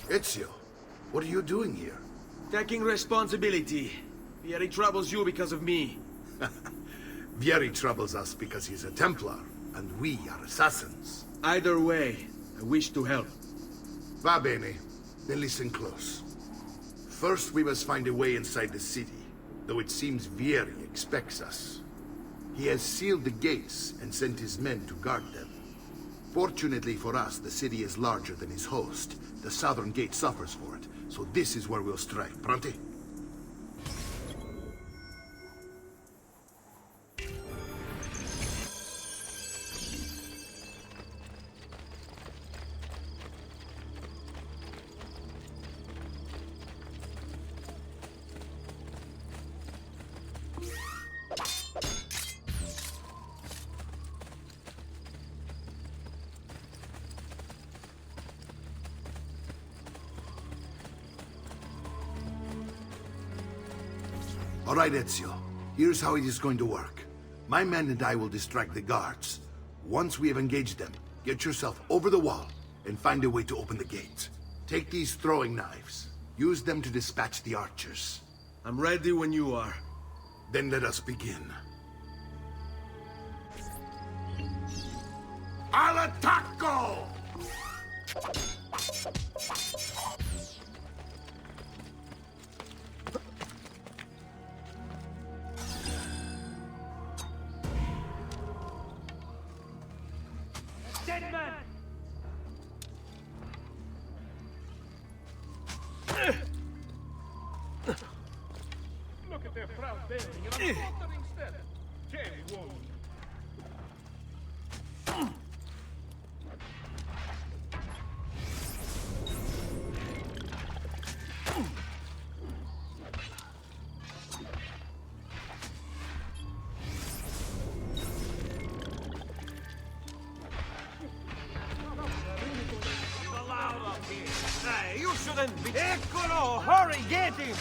Ezio, what are you doing here? Taking responsibility. Vieri troubles you because of me. Vieri troubles us because he's a Templar, and we are assassins. Either way, I wish to help. Va bene. Then listen close. First, we must find a way inside the city, though it seems Vieri expects us. He has sealed the gates and sent his men to guard them. Fortunately for us, the city is larger than his host. The southern gate suffers for it, so this is where we'll strike. Pronti? All right, Ezio. Here's how it is going to work. My men and I will distract the guards. Once we have engaged them, get yourself over the wall and find a way to open the gate. Take these throwing knives. Use them to dispatch the archers. I'm ready when you are. Then let us begin. Al attacco! Dead man! Look at their proud bending and a faltering step. Carry wound. Hey, you shouldn't be... Eccolo! Hurry, get him!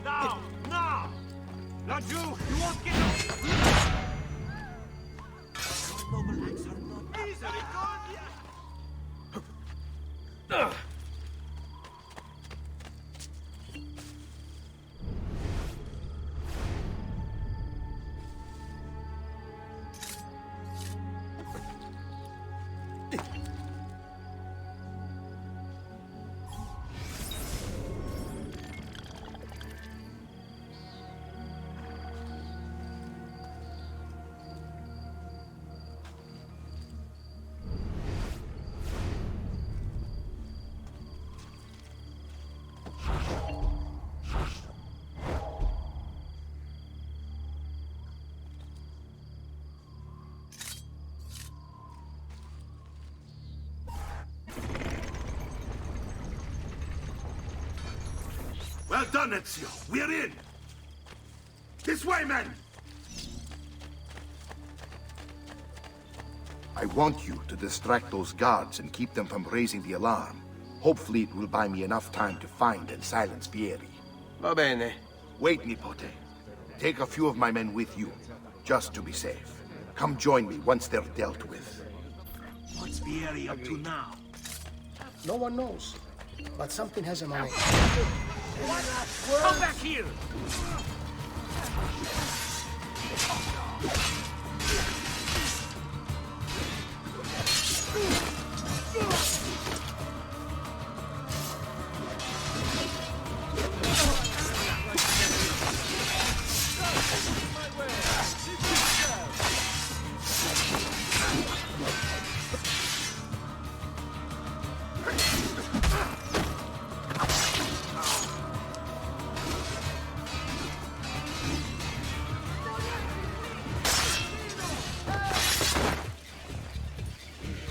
Down! Now! Not you! You won't get up! Your noble acts are not... Misericordia! Well done, Ezio. We're in. This way, men! I want you to distract those guards and keep them from raising the alarm. Hopefully it will buy me enough time to find and silence Vieri. Va bene. Wait, Nipote. Take a few of my men with you, just to be safe. Come join me once they're dealt with. What's Vieri up to now? No one knows, but something has a mind. Come back here!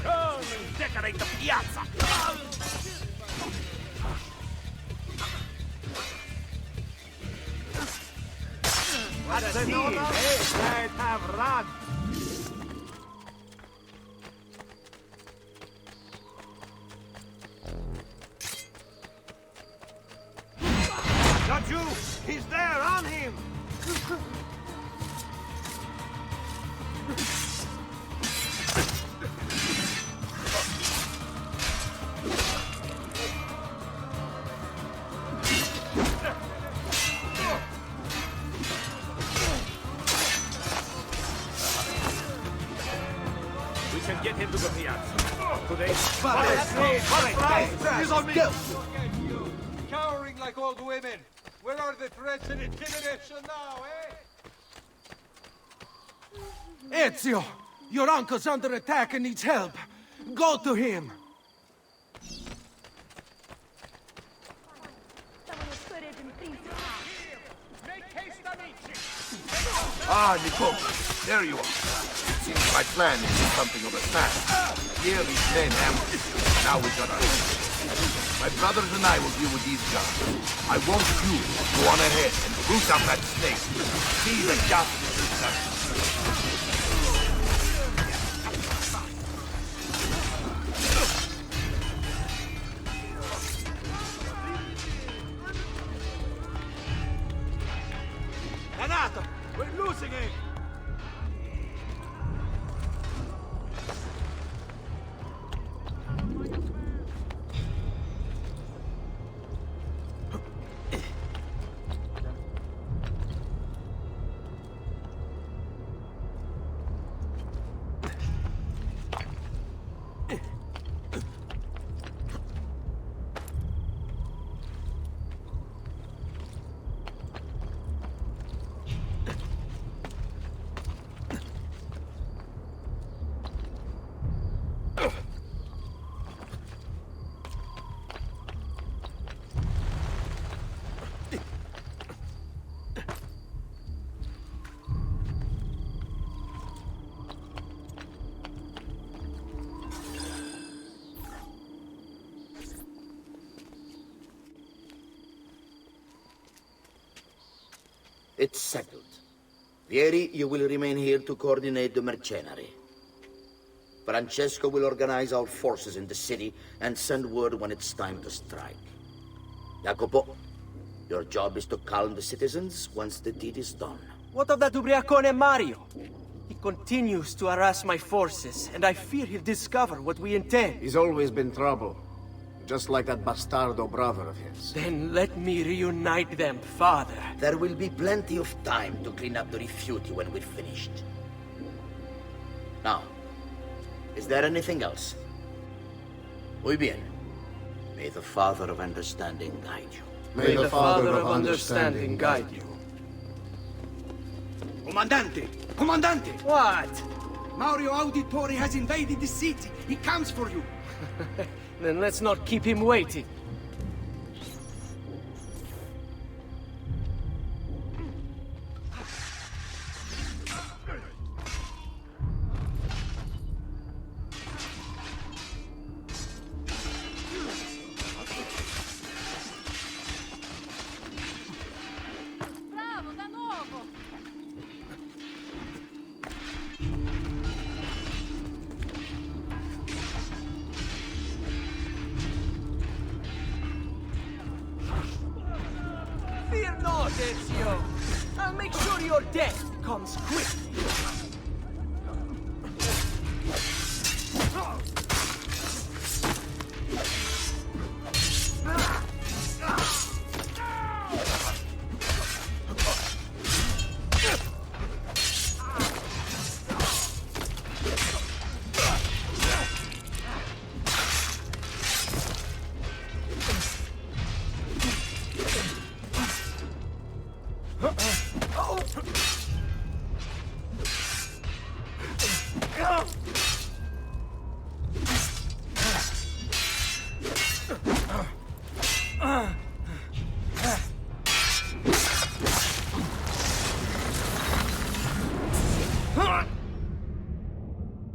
Come and decorate the piazza! What's the deal? Let's have run! Not you! He's there, on him! We can get him to the piazza. Today, he's on me! Cowering like old women. Where are the threats and intimidation now, eh? Ezio! Your uncle's under attack and needs help. Go to him! Make haste, amici! Ah, Nico, there you are. It seems my plan is something of a snap. Here these men ambushed. Now we got our... My brothers and I will deal with these guys. I want you to go on ahead and root out that snake. See the justice is done. Renato, we're losing him! It's settled. Vieri, you will remain here to coordinate the mercenary. Francesco will organize our forces in the city and send word when it's time to strike. Jacopo, your job is to calm the citizens once the deed is done. What of that ubriacone Mario? He continues to harass my forces, and I fear he'll discover what we intend. He's always been trouble. Just like that bastardo brother of his. Then let me reunite them, father. There will be plenty of time to clean up the rifiuti when we're finished. Now, is there anything else? Muy bien. May the Father of Understanding guide you. May the Father of Understanding guide you. Comandante! Comandante! What? Mario Auditore has invaded the city. He comes for you. Then let's not keep him waiting. Bravo, da nuovo! Fear not, Ezio! I'll make sure your death comes quickly.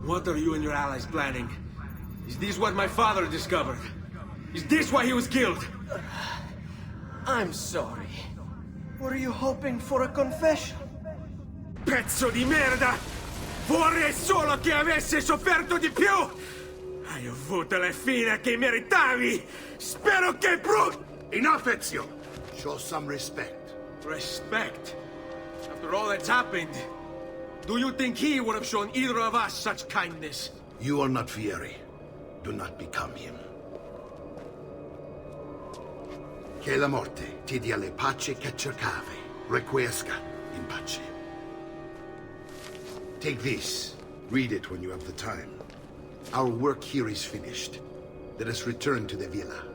What are you and your allies planning? Is this what my father discovered? Is this why he was killed? I'm sorry. Were you hoping for a confession? Pezzo di merda! Vorrei solo che avesse sofferto di più! Hai avuto la fine che meritavi! Spero che Enough, Ezio! Show some respect. Respect? After all that's happened, do you think he would have shown either of us such kindness? You are not Fieri. Do not become him. Che la morte ti dia le pace che cercavi. Requiesca in pace. Take this. Read it when you have the time. Our work here is finished. Let us return to the villa.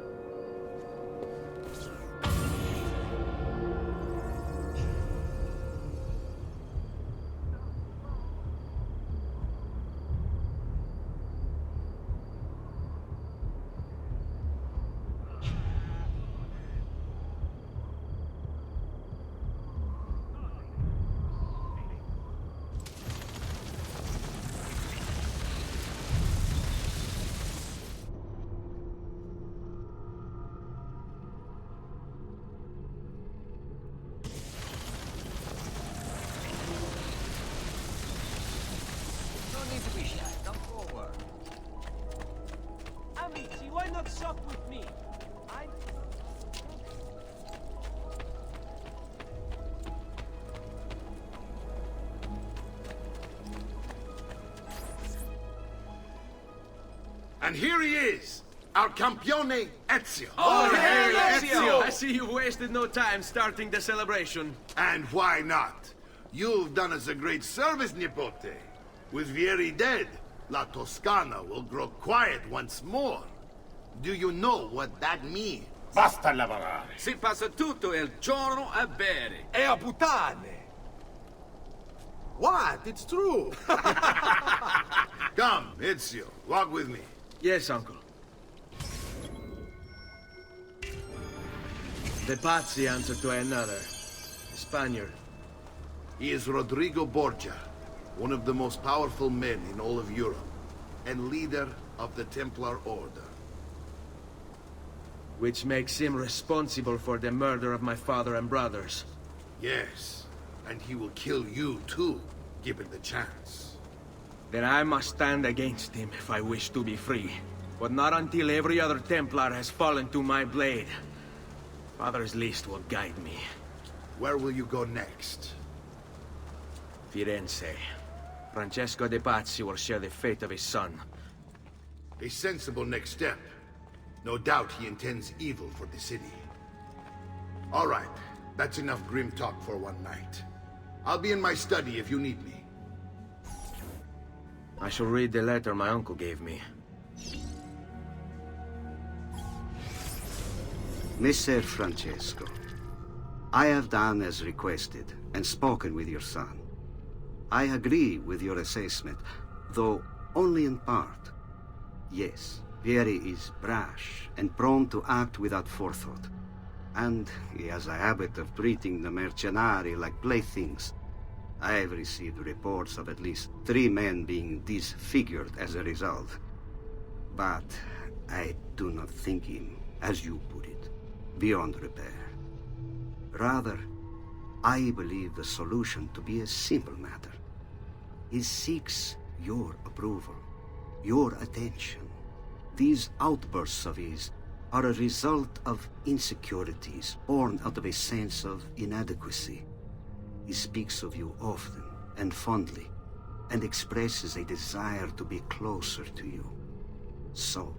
Amici, why not sup with me? I'm... And here he is, our campione Ezio. Oh, hey, Ezio! I see you've wasted no time starting the celebration. And why not? You've done us a great service, Nipote. With Vieri dead, La Toscana will grow quiet once more. Do you know what that means? Basta lavorare. Si passa tutto il giorno a bere. E a puttane! What? It's true! Come, Ezio, walk with me. Yes, uncle. The Pazzi answer to another. Spaniard. He is Rodrigo Borgia, one of the most powerful men in all of Europe, and leader of the Templar Order. Which makes him responsible for the murder of my father and brothers. Yes, and he will kill you too, given the chance. Then I must stand against him if I wish to be free. But not until every other Templar has fallen to my blade. Father's list will guide me. Where will you go next? Firenze. Francesco de Pazzi will share the fate of his son. A sensible next step. No doubt he intends evil for the city. All right, that's enough grim talk for one night. I'll be in my study if you need me. I shall read the letter my uncle gave me. Messer Francesco, I have done as requested and spoken with your son. I agree with your assessment, though only in part. Yes, Vieri is brash and prone to act without forethought. And he has a habit of treating the mercenari like playthings. I have received reports of at least 3 men being disfigured as a result. But I do not think him, as you put it, beyond repair. Rather, I believe the solution to be a simple matter. He seeks your approval, your attention. These outbursts of his are a result of insecurities born out of a sense of inadequacy. He speaks of you often and fondly, and expresses a desire to be closer to you. So,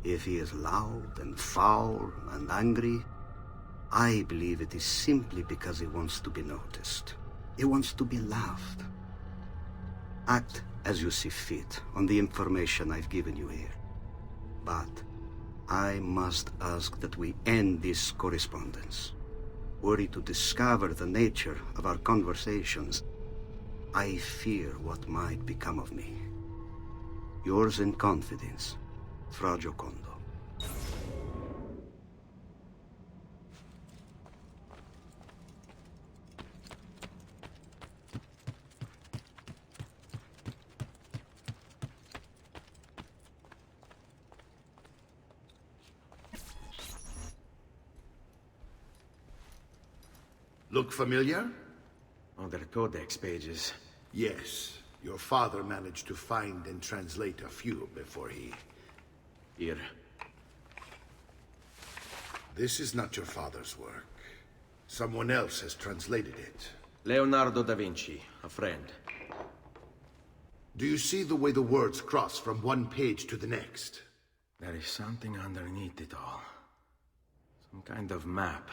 if he is loud and foul and angry, I believe it is simply because he wants to be noticed. He wants to be loved. Act as you see fit on the information I've given you here. But I must ask that we end this correspondence. Were he to discover the nature of our conversations, I fear what might become of me. Yours in confidence, Fra Giocondo. Look familiar? Oh, their codex pages. Yes. Your father managed to find and translate a few before he... Here. This is not your father's work. Someone else has translated it. Leonardo da Vinci, a friend. Do you see the way the words cross from one page to the next? There is something underneath it all. Some kind of map.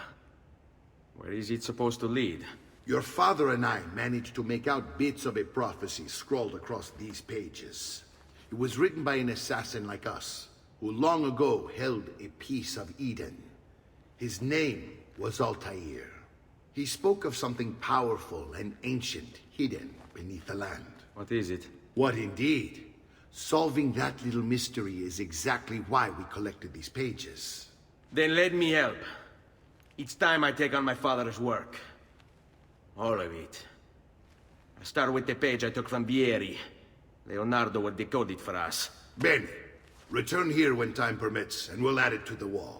Where is it supposed to lead? Your father and I managed to make out bits of a prophecy scrawled across these pages. It was written by an assassin like us, who long ago held a piece of Eden. His name was Altair. He spoke of something powerful and ancient hidden beneath the land. What is it? What indeed? Solving that little mystery is exactly why we collected these pages. Then let me help. It's time I take on my father's work. All of it. I start with the page I took from Vieri. Leonardo will decode it for us. Bene. Return here when time permits, and we'll add it to the wall.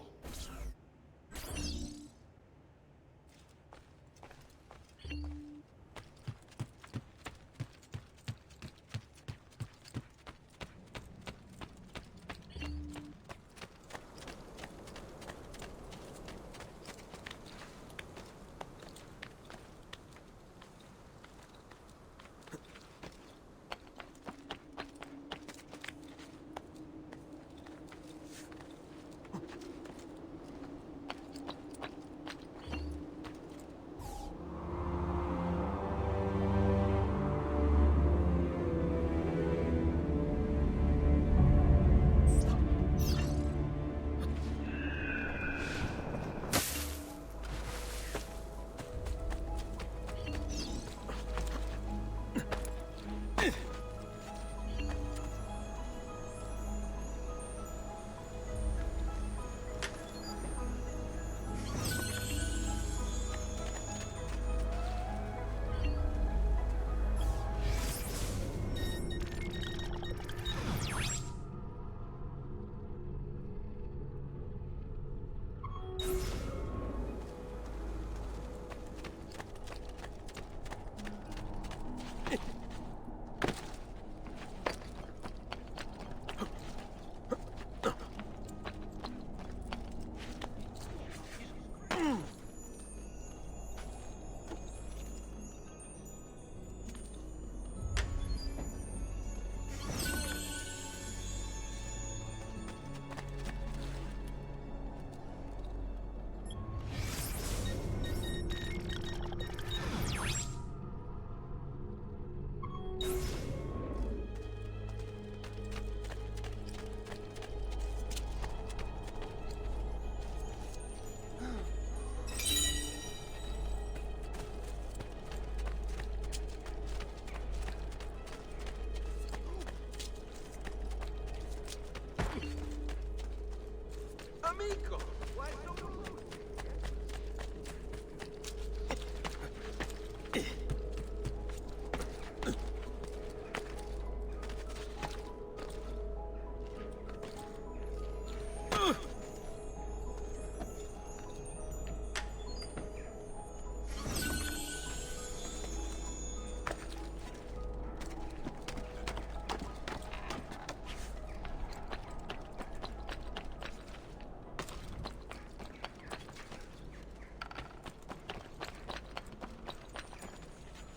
Amico, why so rude?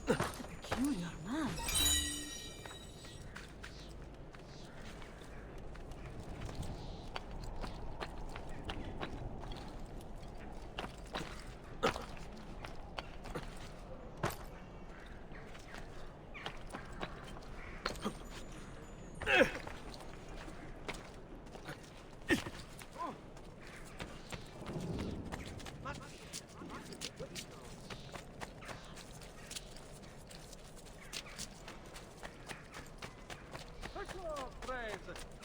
Peculiar man.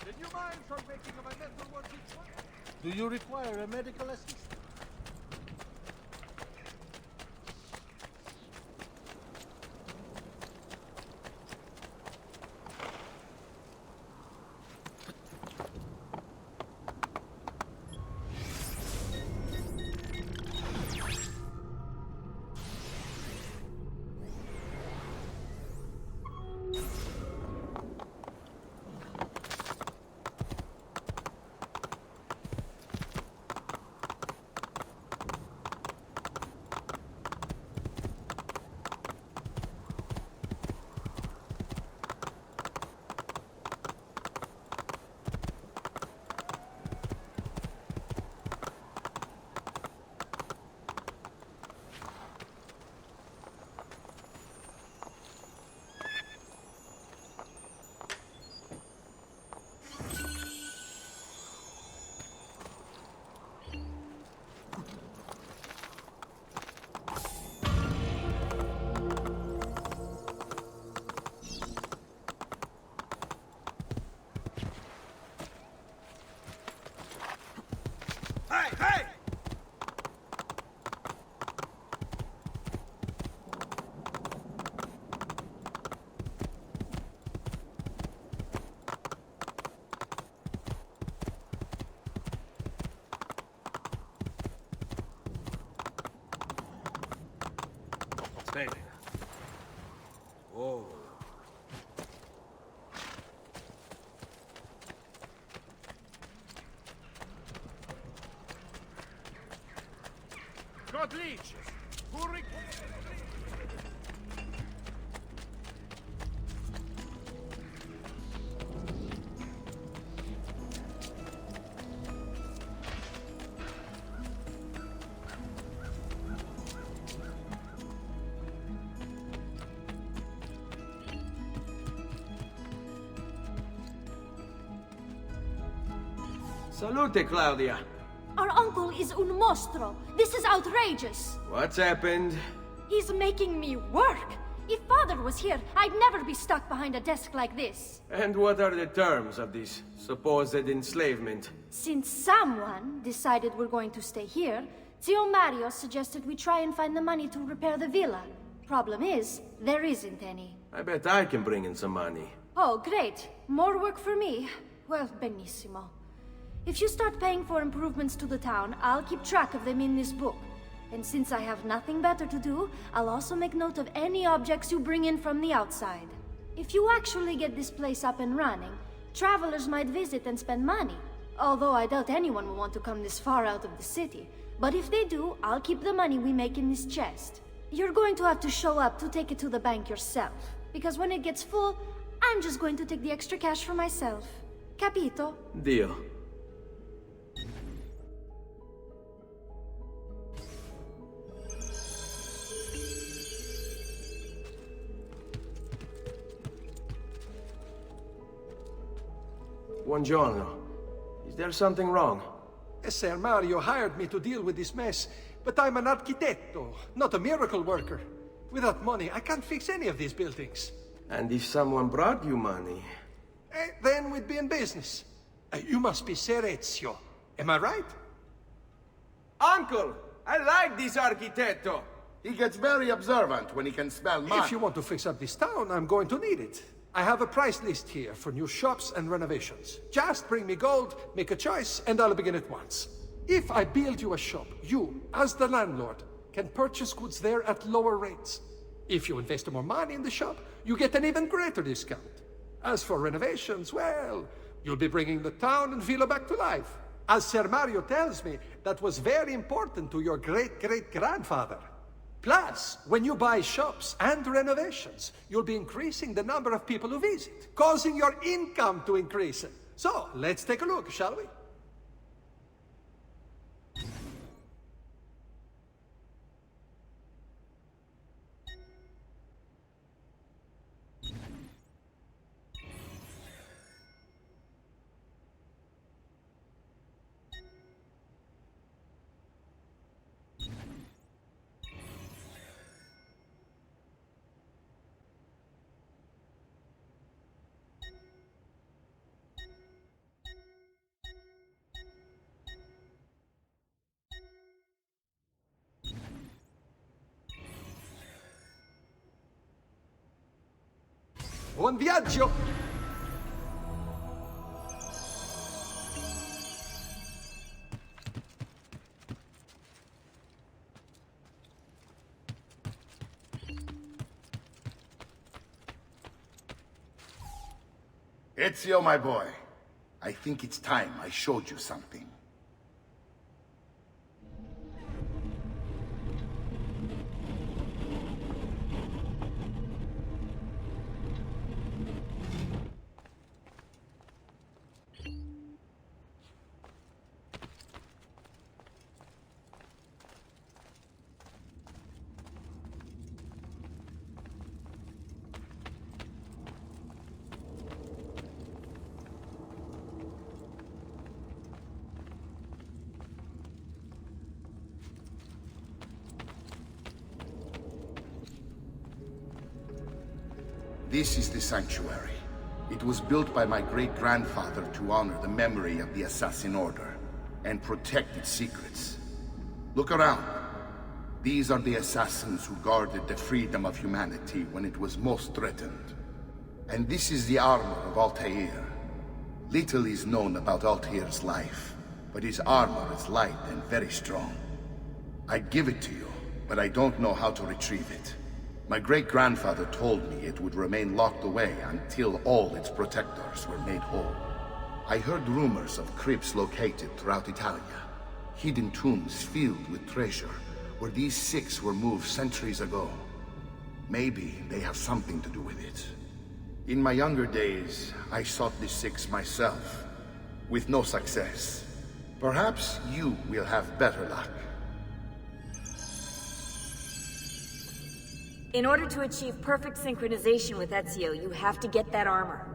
Did you mind for making of a metal working? Do you require a medical assistant? Hey, hey! Stay there. Whoa. God leeches. Hurry. Salute, Claudia. Our uncle is un mostro. This is outrageous. What's happened? He's making me work. If Father was here, I'd never be stuck behind a desk like this. And what are the terms of this supposed enslavement? Since someone decided we're going to stay here, Zio Mario suggested we try and find the money to repair the villa. Problem is, there isn't any. I bet I can bring in some money. Oh, great. More work for me. Well, benissimo. If you start paying for improvements to the town, I'll keep track of them in this book. And since I have nothing better to do, I'll also make note of any objects you bring in from the outside. If you actually get this place up and running, travelers might visit and spend money. Although I doubt anyone will want to come this far out of the city. But if they do, I'll keep the money we make in this chest. You're going to have to show up to take it to the bank yourself. Because when it gets full, I'm just going to take the extra cash for myself. Capito? Deal. Buongiorno. Is there something wrong? Sir Mario hired me to deal with this mess, but I'm an architetto, not a miracle worker. Without money, I can't fix any of these buildings. And if someone brought you money? Then we'd be in business. You must be Ser Ezio. Am I right? Uncle! I like this architetto! He gets very observant when he can smell money. If you want to fix up this town, I'm going to need it. I have a price list here for new shops and renovations. Just bring me gold, make a choice, and I'll begin at once. If I build you a shop, you, as the landlord, can purchase goods there at lower rates. If you invest more money in the shop, you get an even greater discount. As for renovations, well, you'll be bringing the town and villa back to life. As Ser Mario tells me, that was very important to your great-great-grandfather. Plus, when you buy shops and renovations, you'll be increasing the number of people who visit, causing your income to increase. So, let's take a look, shall we? Buon viaggio! Ezio, my boy. I think it's time I showed you something. This is the sanctuary. It was built by my great-grandfather to honor the memory of the assassin order. and protect its secrets. Look around. These are the assassins who guarded the freedom of humanity when it was most threatened. And this is the armor of Altair. Little is known about Altair's life, but his armor is light and very strong. I'd give it to you, but I don't know how to retrieve it. My great-grandfather told me it would remain locked away until all its protectors were made whole. I heard rumors of crypts located throughout Italia, hidden tombs filled with treasure, where these six were moved centuries ago. Maybe they have something to do with it. In my younger days, I sought the six myself, with no success. Perhaps you will have better luck. In order to achieve perfect synchronization with Ezio, you have to get that armor.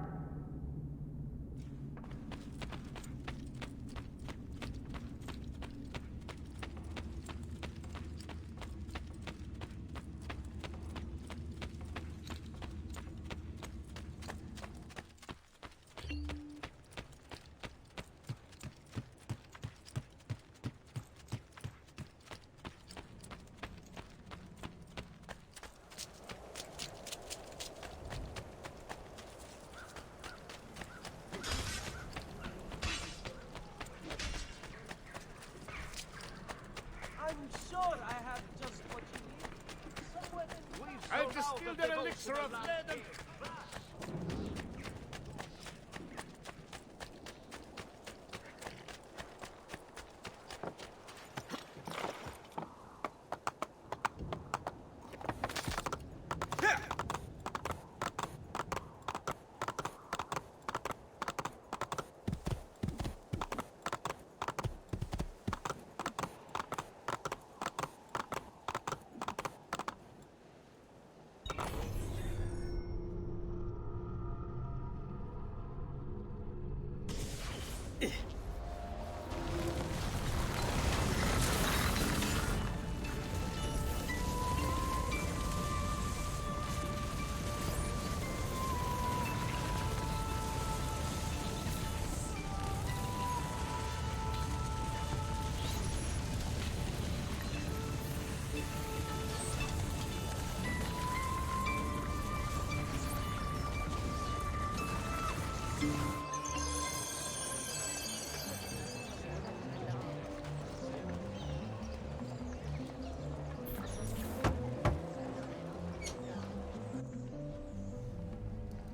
I've distilled an elixir of lead and...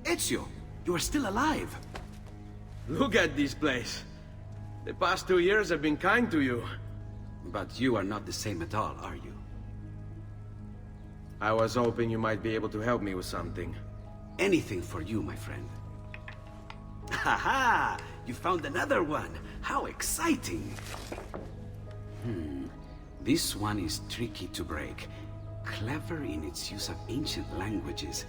Ezio, you are still alive. Look at this place. The past 2 years have been kind to you. But you are not the same at all, are you? I was hoping you might be able to help me with something. Anything for you, my friend. Haha! You found another one! How exciting! This one is tricky to break. Clever in its use of ancient languages.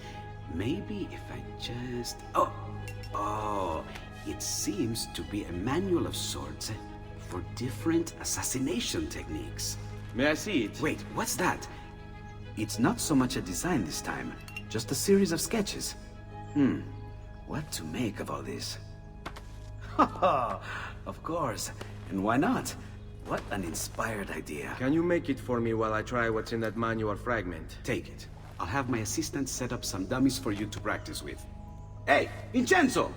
Maybe if I just... Oh! It seems to be a manual of sorts for different assassination techniques. May I see it? Wait, what's that? It's not so much a design this time, just a series of sketches. What to make of all this? Haha, of course. And why not? What an inspired idea. Can you make it for me while I try what's in that manual fragment? Take it. I'll have my assistant set up some dummies for you to practice with. Hey, Vincenzo!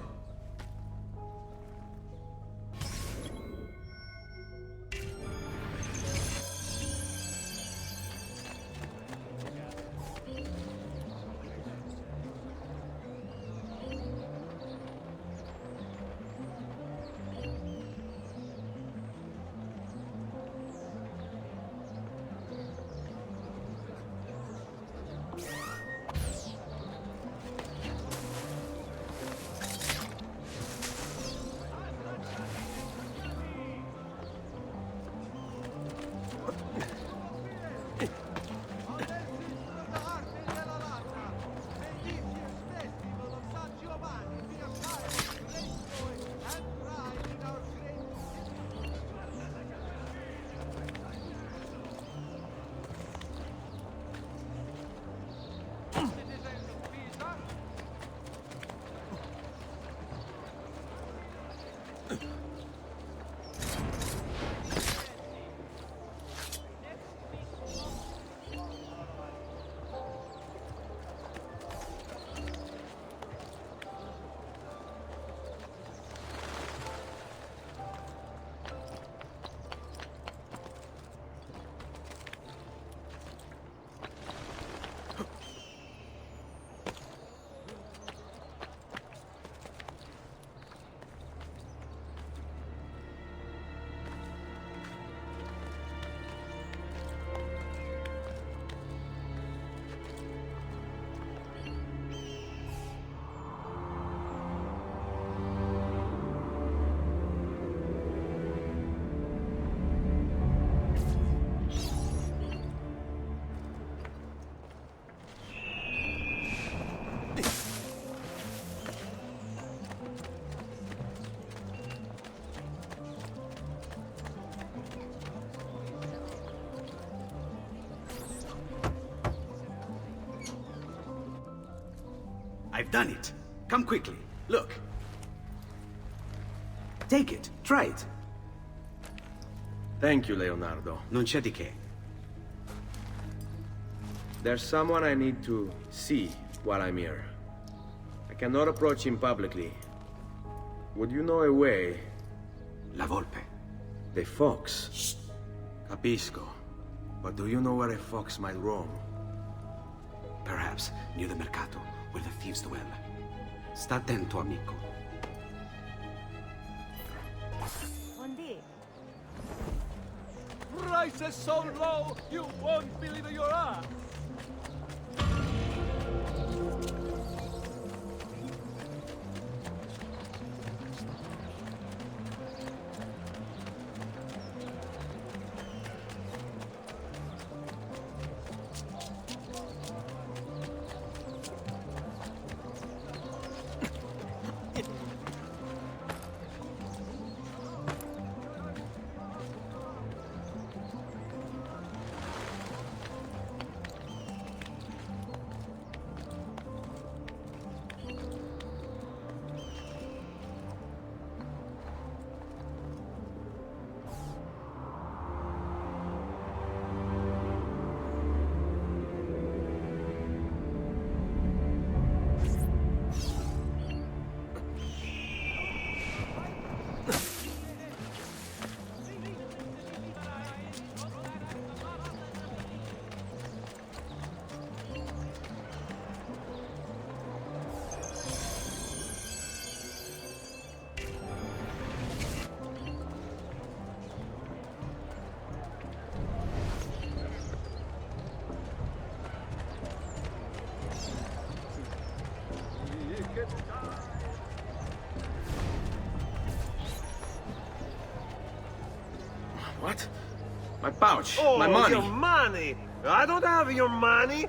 I've done it. Come quickly. Look. Take it. Try it. Thank you, Leonardo. Non c'è di che. There's someone I need to see while I'm here. I cannot approach him publicly. Would you know a way? La Volpe. The fox. Shh. Capisco. But do you know where a fox might roam? Perhaps near the mercato, where the thieves dwell. Sta attento, amico. Prices so low, you won't believe your eyes. What? My pouch. Oh, my money. Your money! I don't have your money!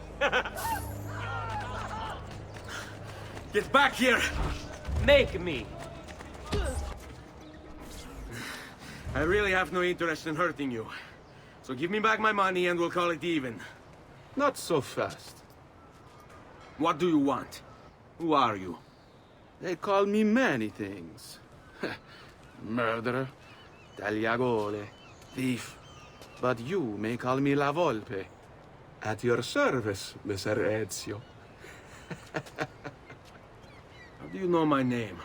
Get back here! Make me! I really have no interest in hurting you. So give me back my money and we'll call it even. Not so fast. What do you want? Who are you? They call me many things. Murderer, tagliagole, thief. But you may call me La Volpe. At your service, Messer Ezio. How do you know my name?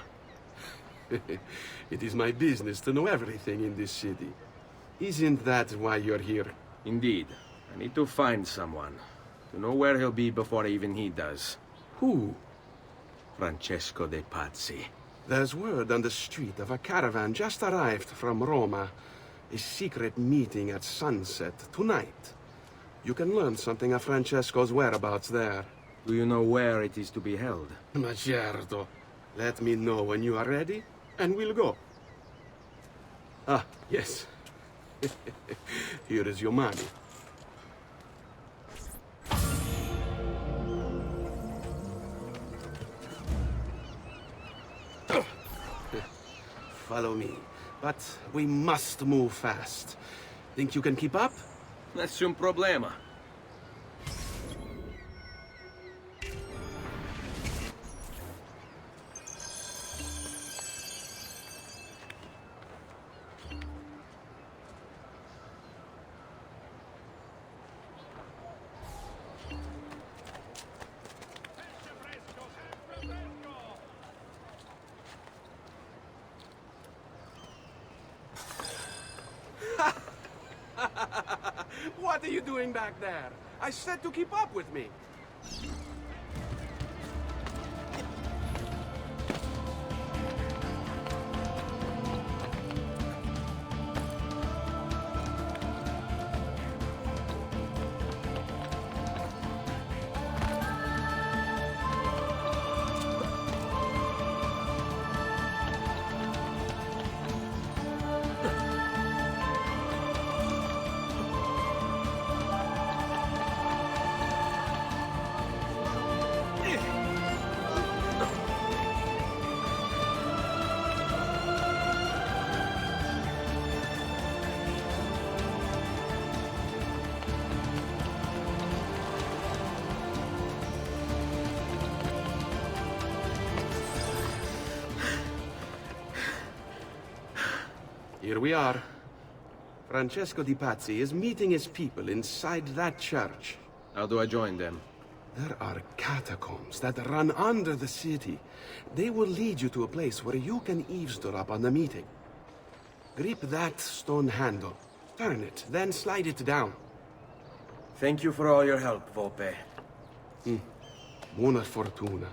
It is my business to know everything in this city. Isn't that why you're here? Indeed. I need to find someone. To know where he'll be before even he does. Who? Francesco de Pazzi. There's word on the street of a caravan just arrived from Roma. A secret meeting at sunset tonight. You can learn something of Francesco's whereabouts there. Do you know where it is to be held? Ma certo. Let me know when you are ready, and we'll go. Ah, yes. Here is your money. Follow me. But we must move fast. Think you can keep up? Nessun problema. What are you doing back there? I said to keep up with me. Here we are. Francesco Di Pazzi is meeting his people inside that church. How do I join them? There are catacombs that run under the city. They will lead you to a place where you can eavesdrop on the meeting. Grip that stone handle. Turn it, then slide it down. Thank you for all your help, Volpe. Buona fortuna.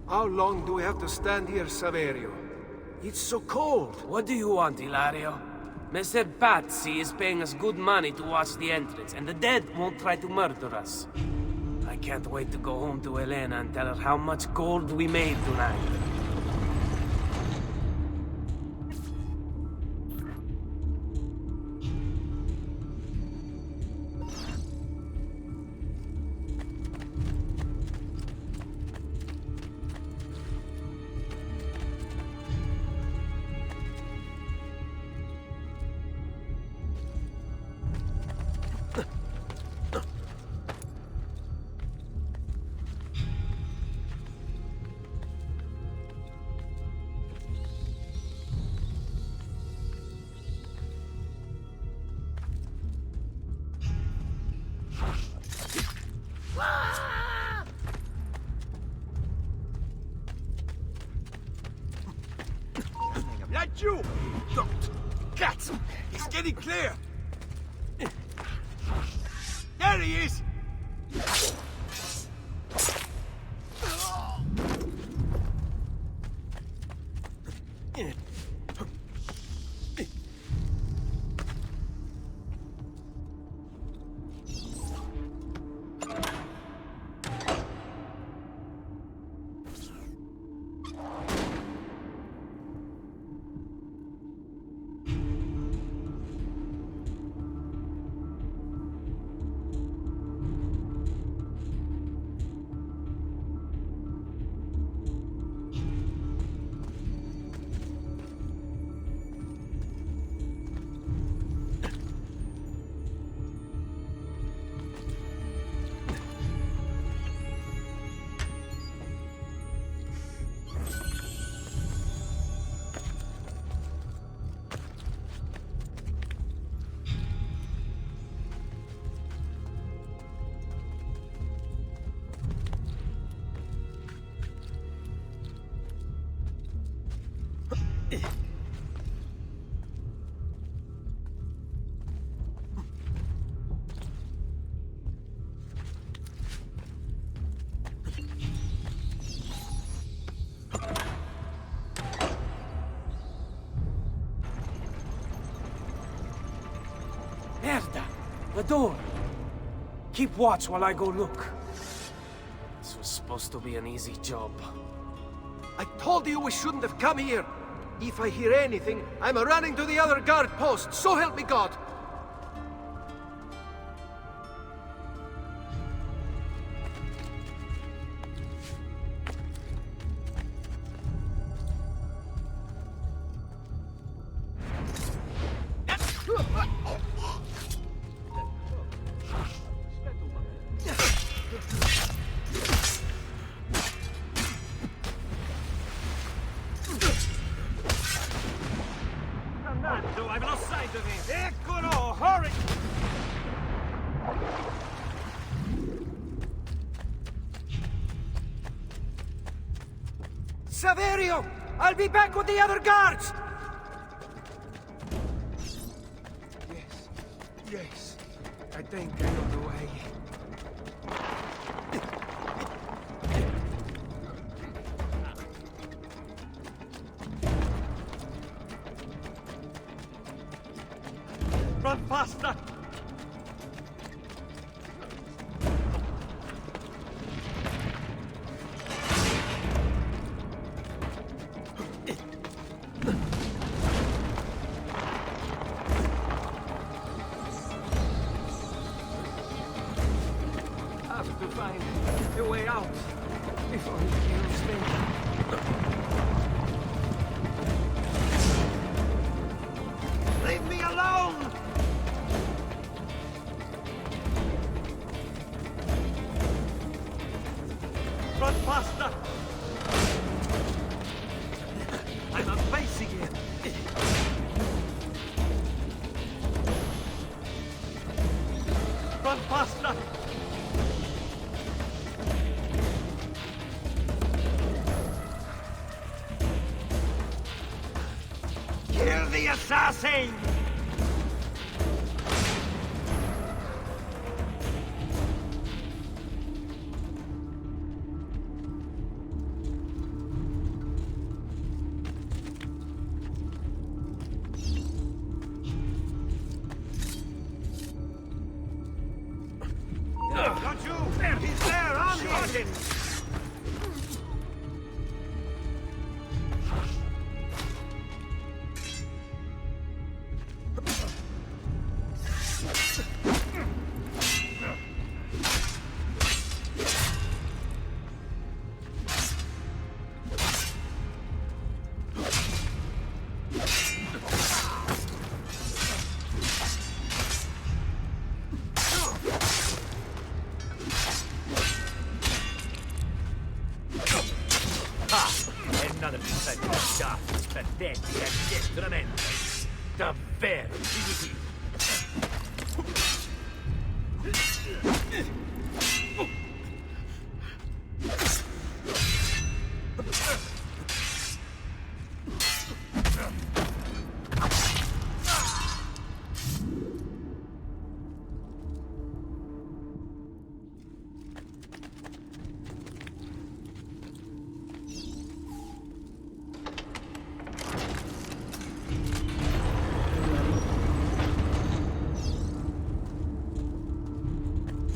How long do we have to stand here, Saverio? It's so cold. What do you want, Ilario? Messer Pazzi is paying us good money to watch the entrance, and the dead won't try to murder us. I can't wait to go home to Elena and tell her how much gold we made tonight. You! Don't! Cats! It's getting clear! There he is! Merda! The door! Keep watch while I go look. This was supposed to be an easy job. I told you we shouldn't have come here. If I hear anything, I'm running to the other guard post, so help me God. Mannaggia, I've lost sight of him! Eccolo! Hurry! Saverio! I'll be back with the other guards! Yes. I think I know the way. Run faster! Have to find a way out. If only I can stay. Leave me alone! Run faster! I'm on base again. Run faster! Kill the assassin! Don't you? There, he's there! On him! Another percent of stuff is pathetic and detrimental. Davvero ridicolo.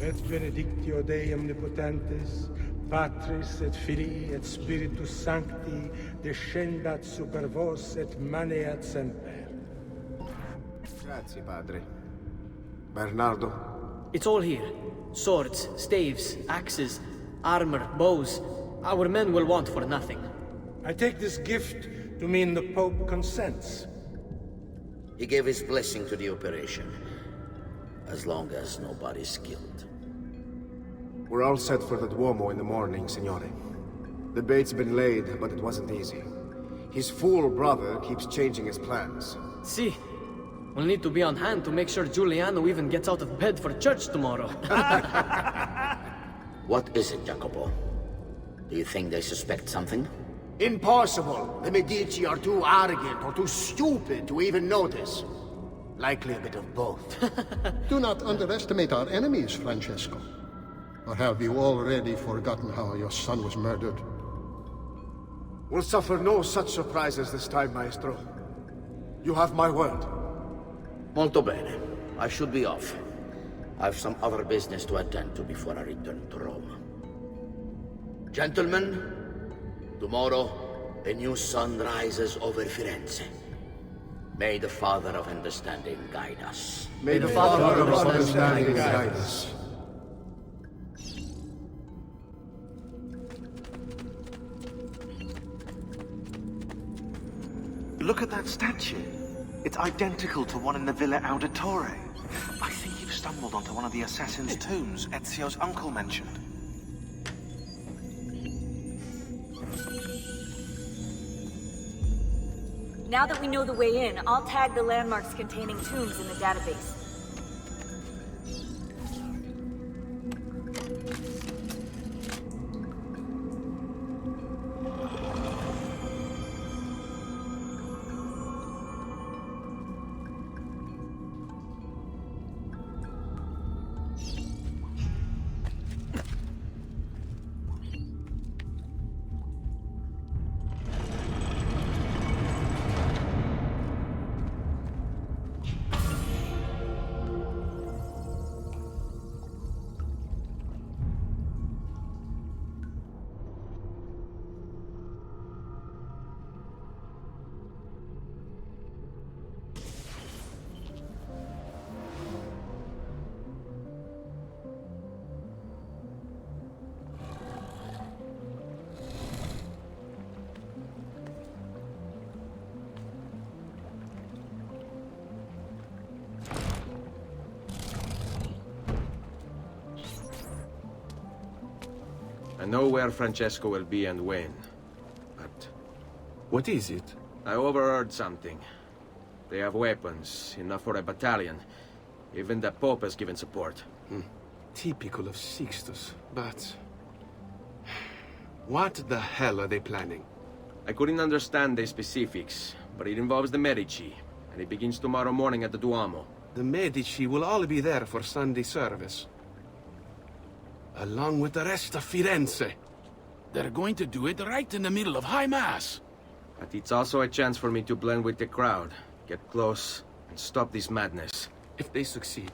Et benedictio Dei omnipotentes, Patris et Filii et Spiritus Sancti, descendat super vos et maneat semper. Grazie, padre. Bernardo? It's all here. Swords, staves, axes, armor, bows. Our men will want for nothing. I take this gift to mean the Pope consents. He gave his blessing to the operation, as long as nobody's killed. We're all set for the Duomo in the morning, Signore. The bait's been laid, but it wasn't easy. His fool brother keeps changing his plans. See, we'll need to be on hand to make sure Giuliano even gets out of bed for church tomorrow. What is it, Jacopo? Do you think they suspect something? Impossible. The Medici are too arrogant or too stupid to even notice. Likely a bit of both. Do not underestimate our enemies, Francesco. Or have you already forgotten how your son was murdered? We'll suffer no such surprises this time, Maestro. You have my word. Molto bene. I should be off. I've some other business to attend to before I return to Rome. Gentlemen, tomorrow, a new sun rises over Firenze. May the Father of Understanding guide us. May the Father of Understanding guide us. Look at that statue. It's identical to one in the Villa Auditore. I think you've stumbled onto one of the assassin's tombs Ezio's uncle mentioned. Now that we know the way in, I'll tag the landmarks containing tombs in the database. I know where Francesco will be and when, but... What is it? I overheard something. They have weapons, enough for a battalion. Even the Pope has given support. Typical of Sixtus, but... What the hell are they planning? I couldn't understand the specifics, but it involves the Medici, and it begins tomorrow morning at the Duomo. The Medici will all be there for Sunday service. Along with the rest of Firenze. They're going to do it right in the middle of High Mass. But it's also a chance for me to blend with the crowd, get close, and stop this madness. If they succeed,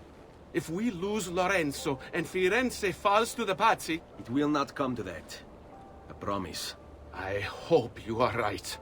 if we lose Lorenzo and Firenze falls to the Pazzi... It will not come to that. I promise. I hope you are right.